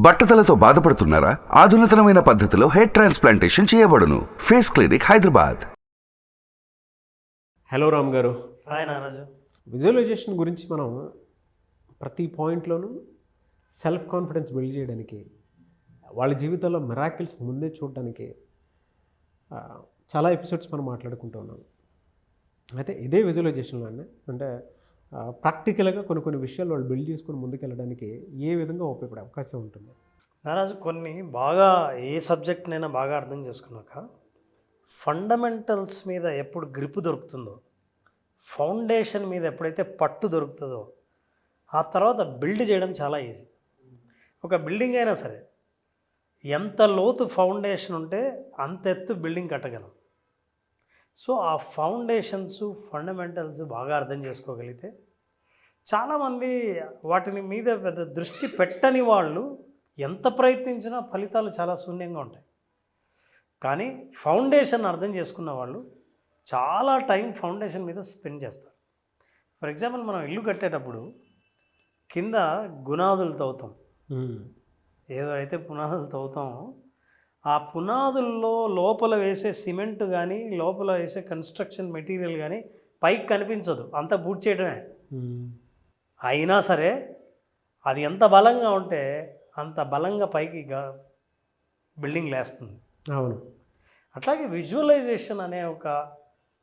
బట్టతలతో బాధపడుతున్నారా? ఆధునితనమైన పద్ధతిలో hair transplantation చేయబడును. Face clinic, Hyderabad. Hello Ram గారు. హాయ్ నారాజు. విజువలైజేషన్ గురించి మనం ప్రతి పాయింట్లోనూ సెల్ఫ్ కాన్ఫిడెన్స్ బిల్డ్ చేయడానికి, వాళ్ళ జీవితంలో మిరాకిల్స్ ముందే చూడడానికి చాలా ఎపిసోడ్స్ మనం మాట్లాడుకుంటూ ఉన్నాం. అయితే ఇదే విజువలైజేషన్లో అంటే ప్రాక్టికల్గా కొన్ని విషయాలు వాళ్ళు బిల్డ్ చేసుకొని ముందుకెళ్ళడానికి ఏ విధంగా ఉపయోగపడే అవకాశం ఉంటుంది? నారాజు, కొన్ని బాగా ఏ సబ్జెక్ట్నైనా బాగా అర్థం చేసుకున్నాక ఫండమెంటల్స్ మీద ఎప్పుడు గ్రిప్ దొరుకుతుందో, ఫౌండేషన్ మీద ఎప్పుడైతే పట్టు దొరుకుతుందో, ఆ తర్వాత బిల్డ్ చేయడం చాలా ఈజీ. ఒక బిల్డింగ్ అయినా సరే ఎంత లోతు ఫౌండేషన్ ఉంటే అంత ఎత్తు బిల్డింగ్ కట్టగలం. సో ఆ ఫౌండేషన్స్, ఫండమెంటల్స్ బాగా అర్థం చేసుకోగలిగితే, చాలామంది వాటిని మీద పెద్ద దృష్టి పెట్టని వాళ్ళు ఎంత ప్రయత్నించినా ఫలితాలు చాలా శూన్యంగా ఉంటాయి. కానీ ఫౌండేషన్ అర్థం చేసుకున్న వాళ్ళు చాలా టైం ఫౌండేషన్ మీద స్పెండ్ చేస్తారు. ఫర్ ఎగ్జాంపుల్, మనం ఇల్లు కట్టేటప్పుడు కింద గునాదులు తవ్వుతాం. ఏదో అయితే పునాదులు తవ్వుతామో ఆ పునాదుల్లో లోపల వేసే సిమెంట్ కానీ, లోపల వేసే కన్స్ట్రక్షన్ మెటీరియల్ కానీ పైకి కనిపించదు, అంతా పూర్తి చేయడమే. అయినా సరే అది ఎంత బలంగా ఉంటే అంత బలంగా పైకి బిల్డింగ్ లేస్తుంది. అవును. అట్లాగే విజువలైజేషన్ అనే ఒక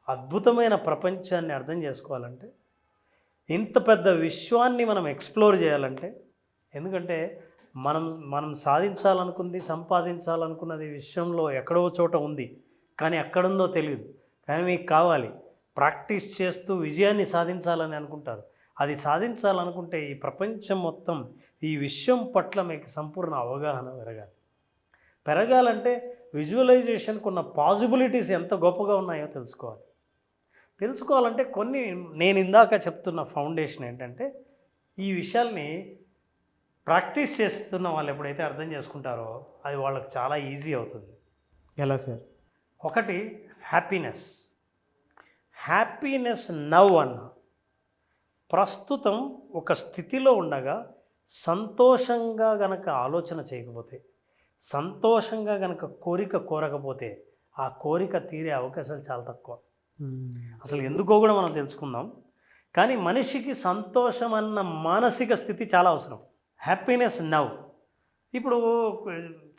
అద్భుతమైన ప్రపంచాన్ని అర్థం చేసుకోవాలంటే, ఇంత పెద్ద విశ్వాన్ని మనం ఎక్స్ప్లోర్ చేయాలంటే, ఎందుకంటే మనం సాధించాలనుకుంది, సంపాదించాలనుకున్నది విశ్వంలో ఎక్కడో చోట ఉంది, కానీ ఎక్కడుందో తెలియదు. కానీ మీకు కావాలి, ప్రాక్టీస్ చేస్తూ విజయాన్ని సాధించాలని అనుకుంటారు. అది సాధించాలనుకుంటే ఈ ప్రపంచం మొత్తం, ఈ విశ్వం పట్ల మీకు సంపూర్ణ అవగాహన పెరగాలంటే విజువలైజేషన్కు ఉన్న పాసిబిలిటీస్ ఎంత గొప్పగా ఉన్నాయో తెలుసుకోవాలంటే కొన్ని నేను ఇందాక చెప్తున్న ఫౌండేషన్ ఏంటంటే, ఈ విషయాల్ని ప్రాక్టీస్ చేస్తున్న వాళ్ళు ఎప్పుడైతే అర్థం చేసుకుంటారో అది వాళ్ళకి చాలా ఈజీ అవుతుంది. ఎలా సార్? ఒకటి, హ్యాపీనెస్ నవ్ అన్న. ప్రస్తుతం ఒక స్థితిలో ఉండగా సంతోషంగా గనక ఆలోచన చేయకపోతే, సంతోషంగా గనక కోరకపోతే ఆ కోరిక తీరే అవకాశాలు చాలా తక్కువ. అసలు ఎందుకో కూడా మనం తెలుసుకుందాం. కానీ మనిషికి సంతోషం అన్న మానసిక స్థితి చాలా అవసరం. Happiness now. ఇప్పుడు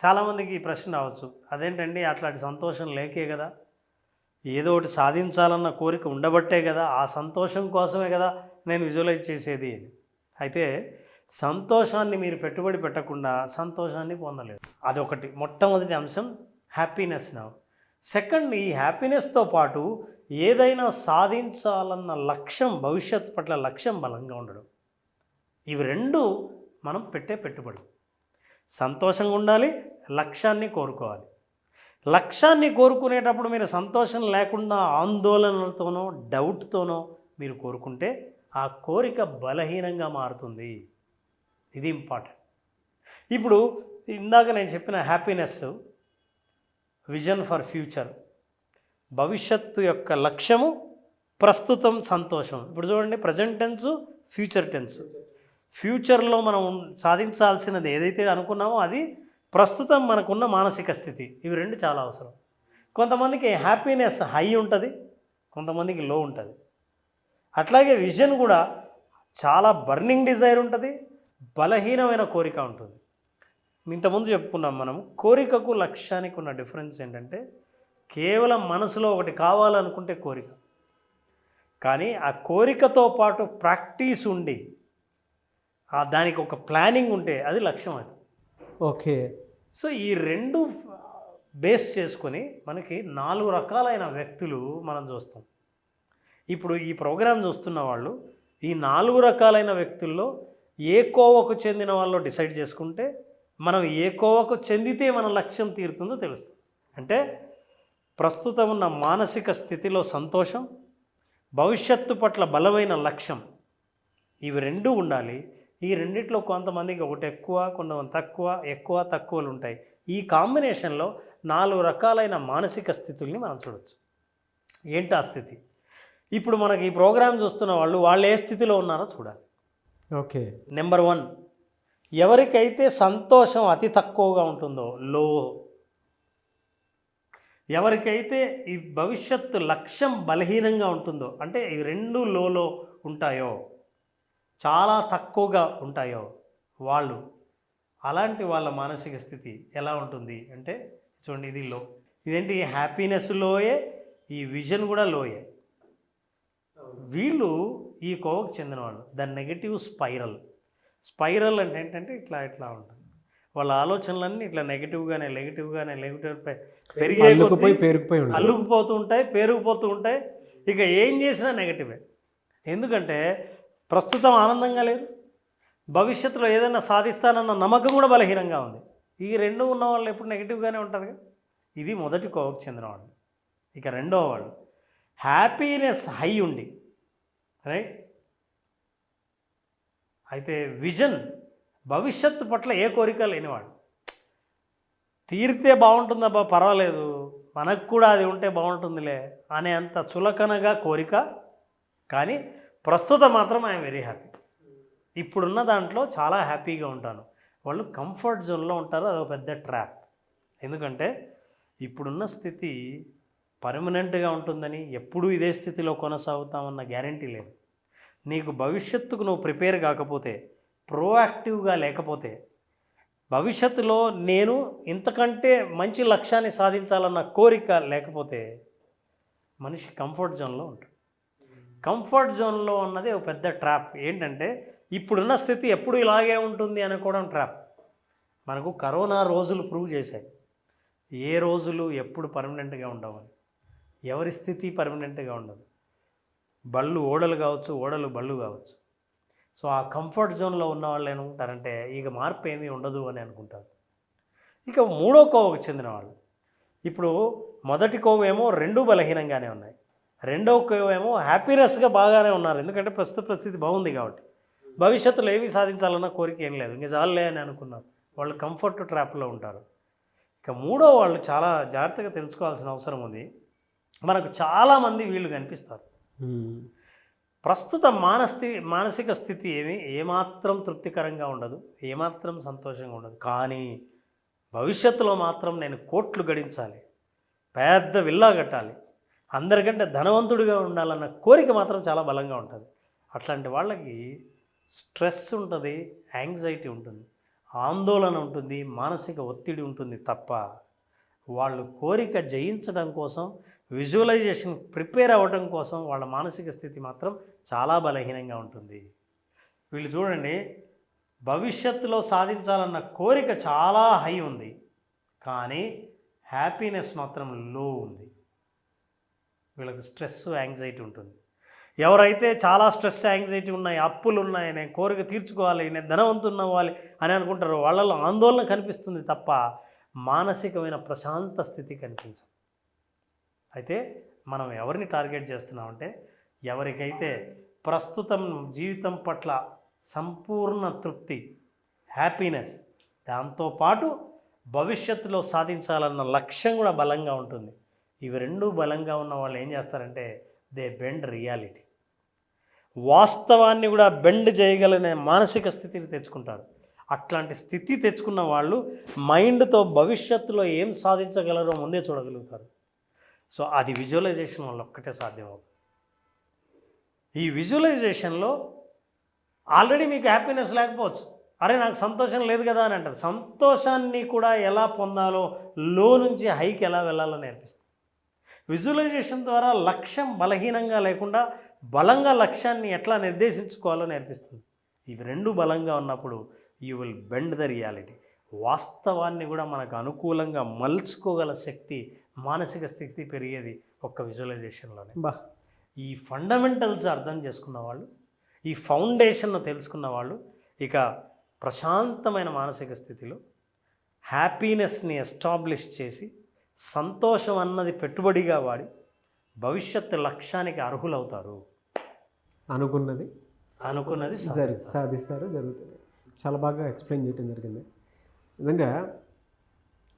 చాలామందికి ఈ ప్రశ్న రావచ్చు, అదేంటండి అట్లాంటి సంతోషం లేకే కదా, ఏదో ఒకటి సాధించాలన్న కోరిక ఉండబట్టే కదా, ఆ సంతోషం కోసమే కదా నేను విజువలైజ్ చేసేది అని. అయితే సంతోషాన్ని మీరు పెట్టుబడి పెట్టకుండా సంతోషాన్ని పొందలేదు. అదొకటి మొట్టమొదటి అంశం, హ్యాపీనెస్ నవ్. సెకండ్, ఈ హ్యాపీనెస్తో పాటు ఏదైనా సాధించాలన్న లక్ష్యం, భవిష్యత్తు పట్ల లక్ష్యం బలంగా ఉండడం. ఇవి రెండు మనం పెట్టే పెట్టుబడి. సంతోషంగా ఉండాలి, లక్ష్యాన్ని కోరుకోవాలి. లక్ష్యాన్ని కోరుకునేటప్పుడు మీరు సంతోషం లేకుండా ఆందోళనలతోనో డౌట్తోనో మీరు కోరుకుంటే ఆ కోరిక బలహీనంగా మారుతుంది. ఇది ఇంపార్టెంట్. ఇప్పుడు ఇందాక నేను చెప్పిన హ్యాపీనెస్, విజన్ ఫర్ ఫ్యూచర్, భవిష్యత్తు యొక్క లక్ష్యము, ప్రస్తుతం సంతోషం. ఇప్పుడు చూడండి, ప్రజెంట్ టెన్స్, ఫ్యూచర్ టెన్స్. ఫ్యూచర్లో మనం సాధించాల్సినది ఏదైతే అనుకున్నామో అది ప్రస్తుతం మనకున్న మానసిక స్థితి. ఇవి రెండు చాలా అవసరం. కొంతమందికి హ్యాపీనెస్ హై ఉంటుంది, కొంతమందికి లో ఉంటుంది. అట్లాగే విజన్ కూడా చాలా బర్నింగ్ డిజైర్ ఉంటుంది, బలహీనమైన కోరిక ఉంటుంది. ఇంతకుముందు చెప్పుకున్నాం మనం, కోరికకు లక్ష్యానికి ఉన్న డిఫరెన్స్ ఏంటంటే, కేవలం మనసులో ఒకటి కావాలనుకుంటే కోరిక, కానీ ఆ కోరికతో పాటు ప్రాక్టీస్ ఉండి దానికి ఒక ప్లానింగ్ ఉంటే అది లక్ష్యం. అది ఓకే. సో ఈ రెండు బేస్ చేసుకొని మనకి 4 రకాలైన వ్యక్తులు మనం చూస్తాం. ఇప్పుడు ఈ ప్రోగ్రాం చూస్తున్న వాళ్ళు ఈ 4 రకాలైన వ్యక్తుల్లో ఏ కోవకు చెందిన వాళ్ళు డిసైడ్ చేసుకుంటే, మనం ఏ కోవకు చెందితే మన లక్ష్యం తీరుతుందో తెలుస్తుంది. అంటే ప్రస్తుతం ఉన్న మానసిక స్థితిలో సంతోషం, భవిష్యత్తు పట్ల బలమైన లక్ష్యం, ఇవి రెండూ ఉండాలి. ఈ రెండిట్లో కొంతమందికి ఒకటి ఎక్కువ, కొంతమంది తక్కువ, ఎక్కువ తక్కువలు ఉంటాయి. ఈ కాంబినేషన్లో 4 రకాలైన మానసిక స్థితుల్ని మనం చూడవచ్చు. ఏంటి ఆ స్థితి? ఇప్పుడు మనకి ఈ ప్రోగ్రాం చూస్తున్న వాళ్ళు ఏ స్థితిలో ఉన్నారో చూడాలి. ఓకే. నెంబర్ 1, ఎవరికైతే సంతోషం అతి తక్కువగా ఉంటుందో లో, ఎవరికైతే ఈ భవిష్యత్తు లక్ష్యం బలహీనంగా ఉంటుందో, అంటే ఈ రెండు లోలో ఉంటాయో, చాలా తక్కువగా ఉంటాయో వాళ్ళు, అలాంటి వాళ్ళ మానసిక స్థితి ఎలా ఉంటుంది అంటే చూడండి, ఇది లో. ఇదేంటి, హ్యాపీనెస్ లోయే, ఈ విజన్ కూడా లోయే. వీళ్ళు ఈ కోవకు చెందిన వాళ్ళు. ద నెగటివ్ స్పైరల్ అంటే ఏంటంటే ఇట్లా ఇట్లా ఉంటుంది. వాళ్ళ ఆలోచనలన్నీ ఇట్లా నెగిటివ్గానే అల్లుకుపోతూ ఉంటాయి, పేరుకుపోతూ ఉంటాయి. ఇక ఏం చేసినా నెగటివే. ఎందుకంటే ప్రస్తుతం ఆనందంగా లేదు, భవిష్యత్తులో ఏదైనా సాధిస్తానన్న నమ్మకం కూడా బలహీనంగా ఉంది. ఈ రెండు ఉన్న వాళ్ళు ఎప్పుడు నెగిటివ్గానే ఉంటారుగా. ఇది మొదటి కోవకు చెందిన వాళ్ళు. ఇక రెండో వాళ్ళు హ్యాపీనెస్ హై ఉండి, రైట్, అయితే విజన్, భవిష్యత్తు పట్ల ఏ కోరిక లేనివాడు. తీరితే బాగుంటుందబ్బా, పర్వాలేదు, మనకు కూడా అది ఉంటే బాగుంటుందిలే అనే అంత చులకనగా కోరిక, కానీ ప్రస్తుతం మాత్రం ఐఎమ్ వెరీ హ్యాపీ, ఇప్పుడున్న దాంట్లో చాలా హ్యాపీగా ఉంటాను. వాళ్ళు కంఫర్ట్ జోన్లో ఉంటారు. అదొక పెద్ద ట్రాప్. ఎందుకంటే ఇప్పుడున్న స్థితి పర్మనెంట్గా ఉంటుందని, ఎప్పుడూ ఇదే స్థితిలో కొనసాగుతామన్న గ్యారంటీ లేదు. నీకు భవిష్యత్తుకు నువ్వు ప్రిపేర్ కాకపోతే, ప్రోయాక్టివ్గా లేకపోతే, భవిష్యత్తులో నేను ఇంతకంటే మంచి లక్ష్యాన్ని సాధించాలన్న కోరిక లేకపోతే మనిషి కంఫర్ట్ జోన్లో ఉంటాడు. కంఫర్ట్ జోన్లో ఉన్నది ఒక పెద్ద ట్రాప్. ఏంటంటే ఇప్పుడున్న స్థితి ఎప్పుడు ఇలాగే ఉంటుంది అనుకోవడం ట్రాప్. మనకు కరోనా రోజులు ప్రూవ్ చేశాయి ఏ రోజులు ఎప్పుడు పర్మనెంట్గా ఉండవని. ఎవరి స్థితి పర్మనెంట్గా ఉండదు. బళ్ళు ఓడలు కావచ్చు, ఓడలు బళ్ళు కావచ్చు. సో ఆ కంఫర్ట్ జోన్లో ఉన్న వాళ్ళు ఏమనుకుంటారంటే ఇక మార్పు ఏమీ ఉండదు అని అనుకుంటారు. ఇక మూడో కోవకు చెందిన వాళ్ళు, ఇప్పుడు మొదటి కోవేమో రెండు బలహీనంగానే ఉన్నాయి, రెండో కోవేమో హ్యాపీనెస్గా బాగానే ఉన్నారు. ఎందుకంటే ప్రస్తుత పరిస్థితి బాగుంది కాబట్టి, భవిష్యత్తులో ఏమి సాధించాలన్న కోరిక ఏం లేదు, ఇంక చాలులే అని అనుకున్నారు. వాళ్ళు కంఫర్ట్ ట్రాప్లో ఉంటారు. ఇక మూడో వాళ్ళు చాలా జాగ్రత్తగా తెలుసుకోవాల్సిన అవసరం ఉంది. మనకు చాలామంది వీళ్ళు కనిపిస్తారు. ప్రస్తుత మానసిక స్థితి ఏమాత్రం తృప్తికరంగా ఉండదు, ఏమాత్రం సంతోషంగా ఉండదు. కానీ భవిష్యత్తులో మాత్రం నేను కోట్లు గడించాలి, పెద్ద విల్లా కట్టాలి, అందరికంటే ధనవంతుడిగా ఉండాలన్న కోరిక మాత్రం చాలా బలంగా ఉంటుంది. అట్లాంటి వాళ్ళకి స్ట్రెస్ ఉంటుంది, యాంగ్జైటీ ఉంటుంది, ఆందోళన ఉంటుంది, మానసిక ఒత్తిడి ఉంటుంది తప్ప వాళ్ళు కోరిక జయించడం కోసం, విజువలైజేషన్ ప్రిపేర్ అవ్వడం కోసం వాళ్ళ మానసిక స్థితి మాత్రం చాలా బలహీనంగా ఉంటుంది. వీళ్ళు చూడండి, భవిష్యత్తులో సాధించాలన్న కోరిక చాలా హై ఉంది, కానీ హ్యాపీనెస్ మాత్రం లో ఉంది. వీళ్ళకి స్ట్రెస్, యాంగ్జైటీ ఉంటుంది. ఎవరైతే చాలా స్ట్రెస్, యాంగ్జైటీ ఉన్నాయి, అప్పులు ఉన్నాయి, నేను కోరిక తీర్చుకోవాలి, నేను ధనవంతుని అవ్వాలి అని అనుకుంటారో వాళ్ళలో ఆందోళన కనిపిస్తుంది తప్ప మానసికమైన ప్రశాంత స్థితి కనిపించదు. అయితే మనం ఎవరిని టార్గెట్ చేస్తున్నామంటే ఎవరికైతే ప్రస్తుతం జీవితం పట్ల సంపూర్ణ తృప్తి, హ్యాపీనెస్, దాంతోపాటు భవిష్యత్తులో సాధించాలన్న లక్ష్యం కూడా బలంగా ఉంటుంది. ఇవి రెండూ బలంగా ఉన్న వాళ్ళు ఏం చేస్తారంటే దే బెండ్ రియాలిటీ, వాస్తవాన్ని కూడా బెండ్ చేయగలనే మానసిక స్థితిని తెచ్చుకుంటారు. అట్లాంటి స్థితి తెచ్చుకున్న వాళ్ళు మైండ్తో భవిష్యత్తులో ఏం సాధించగలరో ముందే చూడగలుగుతారు. సో అది విజువలైజేషన్ వల్ల ఒక్కటే సాధ్యమవుతుంది. ఈ విజువలైజేషన్లో ఆల్రెడీ మీకు హ్యాపీనెస్ లేకపోవచ్చు, అరే నాకు సంతోషం లేదు కదా అని అంటారు. సంతోషాన్ని కూడా ఎలా పొందాలో, లో నుంచి హైకి ఎలా వెళ్ళాలో నేర్పిస్తుంది. విజువలైజేషన్ ద్వారా లక్ష్యం బలహీనంగా లేకుండా బలంగా లక్ష్యాన్ని ఎట్లా నిర్దేశించుకోవాలో నేర్పిస్తుంది. ఇవి రెండు బలంగా ఉన్నప్పుడు you will bend the reality. వాస్తవాన్ని కూడా మనకు అనుకూలంగా మలుచుకోగల శక్తి, మానసిక స్థితి పెరిగేది ఒక్క విజువలైజేషన్లోనే. ఈ ఫండమెంటల్స్ అర్థం చేసుకున్న వాళ్ళు, ఈ ఫౌండేషన్ను తెలుసుకున్న వాళ్ళు ఇక ప్రశాంతమైన మానసిక స్థితిలో హ్యాపీనెస్ని ఎస్టాబ్లిష్ చేసి, సంతోషం అన్నది పెట్టుబడిగా వాడి భవిష్యత్తు లక్ష్యానికి అర్హులవుతారు. అనుకున్నది సాధిస్తారు, జరుగుతుంది. చాలా బాగా ఎక్స్ప్లెయిన్ చేయడం జరిగింది. నిజంగా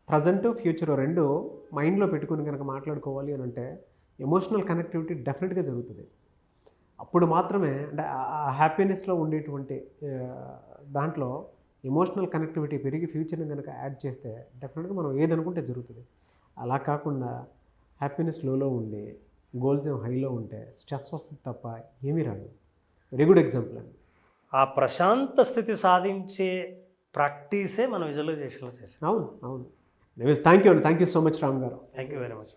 ప్రజెంట్, ఫ్యూచర్ రెండు మైండ్లో పెట్టుకుని కనుక మాట్లాడుకోవాలి అని అంటే ఎమోషనల్ కనెక్టివిటీ డెఫినెట్గా జరుగుతుంది. అప్పుడు మాత్రమే అంటే ఆ హ్యాపీనెస్లో ఉండేటువంటి దాంట్లో ఎమోషనల్ కనెక్టివిటీ పెరిగి ఫ్యూచర్ని కనుక యాడ్ చేస్తే డెఫినెట్గా మనం ఏదనుకుంటే జరుగుతుంది. అలా కాకుండా హ్యాపీనెస్ లోలో ఉండి గోల్స్ ఏం హైలో ఉంటే స్ట్రెస్ వస్తుంది తప్ప ఏమీ రాదు. వెరీ గుడ్ ఎగ్జాంపుల్ అండి. ఆ ప్రశాంత స్థితి సాధించే ప్రాక్టీసే మనం విజువలైజేషన్లో చేసాం. అవును. థ్యాంక్ యూ అండి. Thank you so much Ram గారు. Thank you very much.